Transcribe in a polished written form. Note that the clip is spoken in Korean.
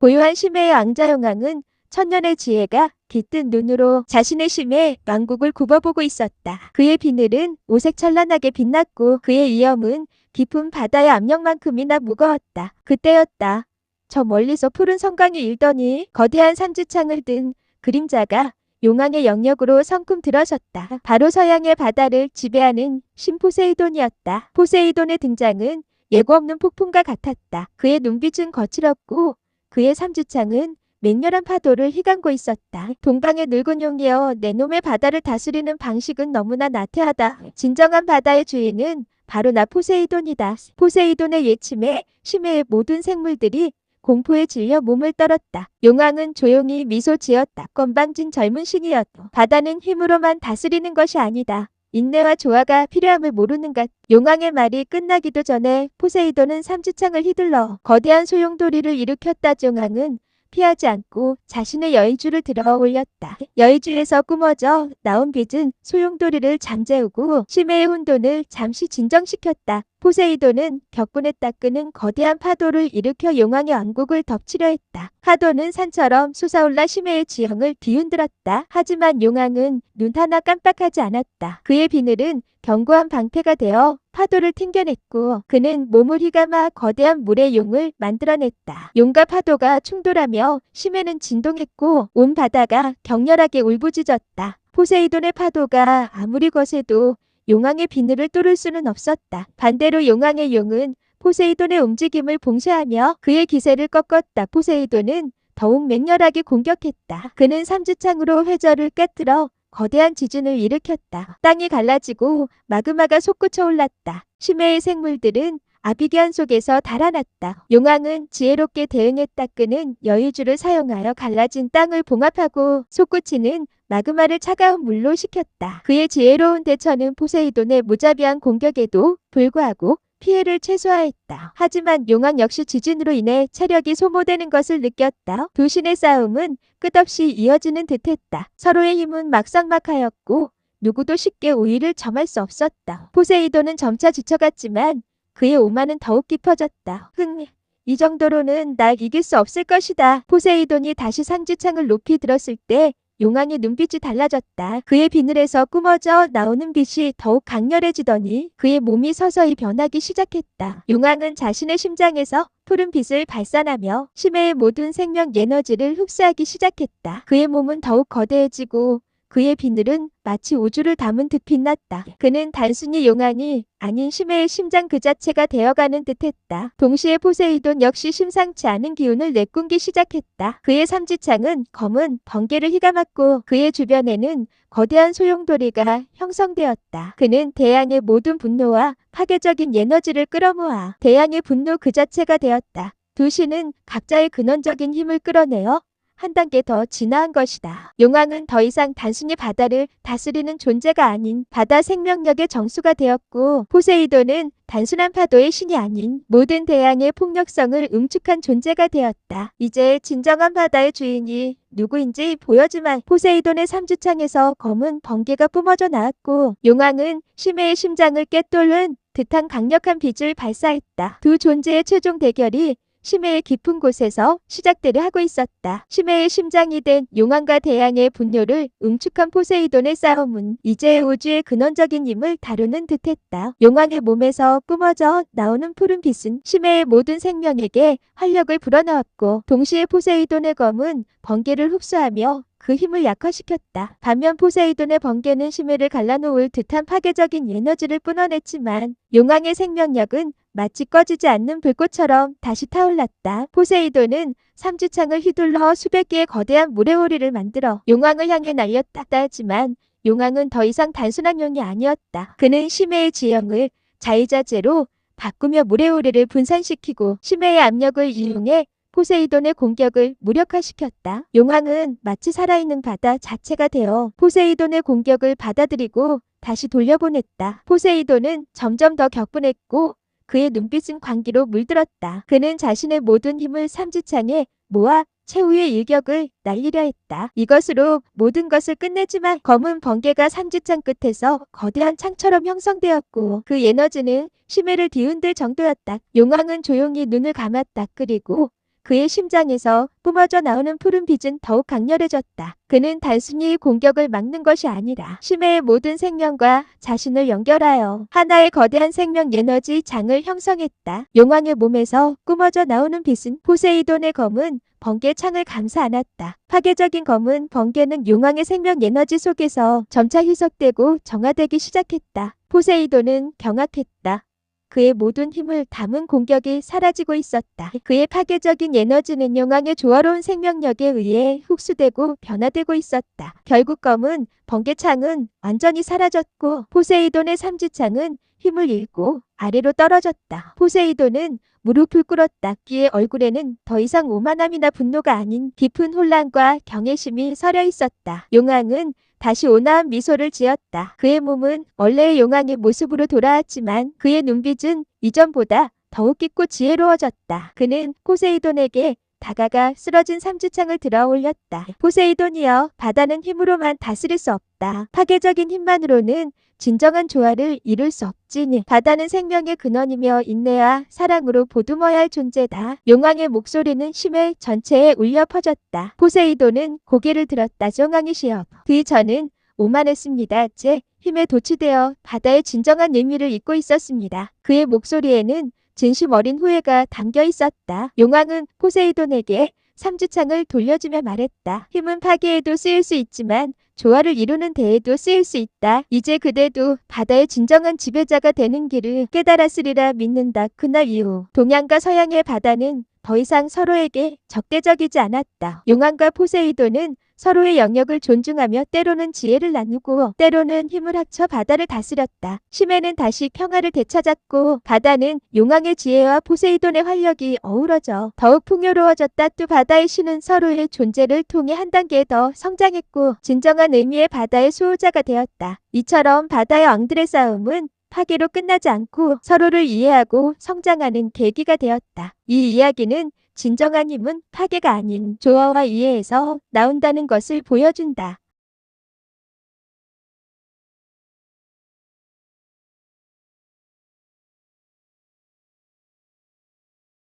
고요한 심해의 왕자 용왕은 천년의 지혜가 깃든 눈으로 자신의 심해 왕국을 굽어보고 있었다. 그의 비늘은 오색찬란하게 빛났고 그의 위엄은 깊은 바다의 압력만큼이나 무거웠다. 그때였다. 저 멀리서 푸른 성광이 일더니 거대한 삼지창을 든 그림자가 용왕의 영역으로 성큼 들어섰다. 바로 서양의 바다를 지배하는 신 포세이돈이었다. 포세이돈의 등장은 예고 없는 폭풍과 같았다. 그의 눈빛은 거칠었고 그의 삼지창은 맹렬한 파도를 휘감고 있었다. 동방의 늙은 용이여, 내 놈의 바다를 다스리는 방식은 너무나 나태하다. 진정한 바다의 주인은 바로 나 포세이돈이다. 포세이돈의 예침에 심해의 모든 생물들이 공포에 질려 몸을 떨었다. 용왕은 조용히 미소 지었다. 건방진 젊은 신이었다. 바다는 힘으로만 다스리는 것이 아니다. 인내와 조화가 필요함을 모르는가. 용왕의 말이 끝나기도 전에 포세이돈은 삼지창을 휘둘러 거대한 소용돌이를 일으켰다. 용왕은 피하지 않고 자신의 여의주를 들어 올렸다. 여의주에서 뿜어져 나온 빛은 소용돌이를 잠재우고 심해의 혼돈을 잠시 진정시켰다. 포세이돈은 격분에 따끄는 거대한 파도를 일으켜 용왕의 왕국을 덮치려 했다. 파도는 산처럼 솟아올라 심해의 지형을 뒤흔들었다. 하지만 용왕은 눈 하나 깜빡하지 않았다. 그의 비늘은 견고한 방패가 되어 파도를 튕겨냈고 그는 몸을 휘감아 거대한 물의 용을 만들어냈다. 용과 파도가 충돌하며 심해는 진동했고 온 바다가 격렬하게 울부짖었다. 포세이돈의 파도가 아무리 거세도 용왕의 비늘을 뚫을 수는 없었다. 반대로 용왕의 용은 포세이돈의 움직임을 봉쇄하며 그의 기세를 꺾었다. 포세이돈은 더욱 맹렬하게 공격했다. 그는 삼지창으로 회저를 깨뜨려 거대한 지진을 일으켰다. 땅이 갈라지고 마그마가 솟구쳐 올랐다. 심해의 생물들은 아비규환 속에서 달아났다. 용왕은 지혜롭게 대응했다. 그는 여의주를 사용하여 갈라진 땅을 봉합하고 솟구치는 마그마를 차가운 물로 식혔다. 그의 지혜로운 대처는 포세이돈의 무자비한 공격에도 불구하고 피해를 최소화했다. 하지만 용왕 역시 지진으로 인해 체력이 소모되는 것을 느꼈다. 두 신의 싸움은 끝없이 이어지는 듯했다. 서로의 힘은 막상막하였고 누구도 쉽게 우위를 점할 수 없었다. 포세이돈은 점차 지쳐갔지만 그의 오만은 더욱 깊어졌다. 이 정도로는 날 이길 수 없을 것이다. 포세이돈이 다시 삼지창을 높이 들었을 때 용왕의 눈빛이 달라졌다. 그의 비늘에서 뿜어져 나오는 빛이 더욱 강렬해지더니 그의 몸이 서서히 변하기 시작했다. 용왕은 자신의 심장에서 푸른 빛을 발산하며 심해의 모든 생명 에너지를 흡수하기 시작했다. 그의 몸은 더욱 거대해지고 그의 비늘은 마치 우주를 담은 듯 빛났다. 그는 단순히 용왕이 아닌 심해의 심장 그 자체가 되어가는 듯했다. 동시에 포세이돈 역시 심상치 않은 기운을 내뿜기 시작했다. 그의 삼지창은 검은 번개를 휘감았고 그의 주변에는 거대한 소용돌이가 형성되었다. 그는 대양의 모든 분노와 파괴적인 에너지를 끌어모아 대양의 분노 그 자체가 되었다. 두 신은 각자의 근원적인 힘을 끌어내어 한 단계 더 진화한 것이다. 용왕은 더 이상 단순히 바다를 다스리는 존재가 아닌 바다 생명력의 정수가 되었고 포세이돈은 단순한 파도의 신이 아닌 모든 대양의 폭력성을 응축한 존재가 되었다. 이제 진정한 바다의 주인이 누구인지 보여주만. 포세이돈의 삼지창에서 검은 번개가 뿜어져 나왔고 용왕은 심해의 심장을 꿰뚫는 듯한 강력한 빛을 발사했다. 두 존재의 최종 대결이 심해의 깊은 곳에서 시작되려 하고 있었다. 심해의 심장이 된 용왕과 대양의 분노를 응축한 포세이돈의 싸움은 이제 우주의 근원적인 힘을 다루는 듯했다. 용왕의 몸에서 뿜어져 나오는 푸른 빛은 심해의 모든 생명에게 활력을 불어넣었고 동시에 포세이돈의 검은 번개를 흡수하며 그 힘을 약화시켰다. 반면 포세이돈의 번개는 심해를 갈라놓을 듯한 파괴적인 에너지를 뿜어냈지만 용왕의 생명력은 마치 꺼지지 않는 불꽃처럼 다시 타올랐다. 포세이돈은 삼지창을 휘둘러 수백 개의 거대한 모래오리를 만들어 용왕을 향해 날렸다 하지만 용왕은 더 이상 단순한 용이 아니었다. 그는 심해의 지형을 자유자재로 바꾸며 모래오리를 분산시키고 심해의 압력을 이용해 포세이돈의 공격을 무력화시켰다. 용왕은 마치 살아있는 바다 자체가 되어 포세이돈의 공격을 받아들이고 다시 돌려보냈다. 포세이돈은 점점 더 격분했고 그의 눈빛은 광기로 물들었다. 그는 자신의 모든 힘을 삼지창에 모아 최후의 일격을 날리려 했다. 이것으로 모든 것을 끝내지만 검은 번개가 삼지창 끝에서 거대한 창처럼 형성되었고 그 에너지는 심해를 뒤흔들 정도였다. 용왕은 조용히 눈을 감았다. 그리고 그의 심장에서 뿜어져 나오는 푸른 빛은 더욱 강렬해졌다. 그는 단순히 공격을 막는 것이 아니라 심해의 모든 생명과 자신을 연결하여 하나의 거대한 생명 에너지 장을 형성했다. 용왕의 몸에서 뿜어져 나오는 빛은 포세이돈의 검은 번개 창을 감싸 안았다. 파괴적인 검은 번개는 용왕의 생명 에너지 속에서 점차 희석되고 정화되기 시작했다. 포세이돈은 경악했다. 그의 모든 힘을 담은 공격이 사라지고 있었다. 그의 파괴적인 에너지는 용왕의 조화로운 생명력에 의해 흡수되고 변화되고 있었다. 결국 검은 번개창은 완전히 사라졌고 포세이돈의 삼지창은 힘을 잃고 아래로 떨어졌다. 포세이돈은 무릎을 꿇었다. 그의 얼굴에는 더 이상 오만함이나 분노가 아닌 깊은 혼란과 경외심이 서려 있었다. 용왕은 다시 온화한 미소를 지었다. 그의 몸은 원래의 용왕의 모습으로 돌아왔지만 그의 눈빛은 이전보다 더욱 깊고 지혜로워졌다. 그는 포세이돈에게 다가가 쓰러진 삼지창을 들어 올렸다. 포세이돈이여, 바다는 힘으로만 다스릴 수 없다. 파괴적인 힘만으로는 진정한 조화를 이룰 수 없지니. 바다는 생명의 근원이며 인내와 사랑으로 보듬어야 할 존재다. 용왕의 목소리는 심해 전체에 울려 퍼졌다. 포세이돈은 고개를 들었다. 용왕이시여, 저는 오만했습니다. 제 힘에 도취되어 바다의 진정한 의미를 잊고 있었습니다. 그의 목소리에는 진심 어린 후회가 담겨 있었다. 용왕은 포세이돈에게 삼지창을 돌려주며 말했다. 힘은 파괴에도 쓰일 수 있지만 조화를 이루는 데에도 쓰일 수 있다. 이제 그대도 바다의 진정한 지배자가 되는 길을 깨달았으리라 믿는다. 그날 이후 동양과 서양의 바다는 더 이상 서로에게 적대적이지 않았다. 용왕과 포세이돈은 서로의 영역을 존중하며 때로는 지혜를 나누고 때로는 힘을 합쳐 바다를 다스렸다. 심해는 다시 평화를 되찾았고 바다는 용왕의 지혜와 포세이돈의 활력이 어우러져 더욱 풍요로워졌다. 또 바다의 신은 서로의 존재를 통해 한 단계 더 성장했고 진정한 의미의 바다의 수호자가 되었다. 이처럼 바다의 왕들의 싸움은 파괴로 끝나지 않고 서로를 이해하고 성장하는 계기가 되었다. 이 이야기는 진정한 힘은 파괴가 아닌 조화와 이해에서 나온다는 것을 보여준다.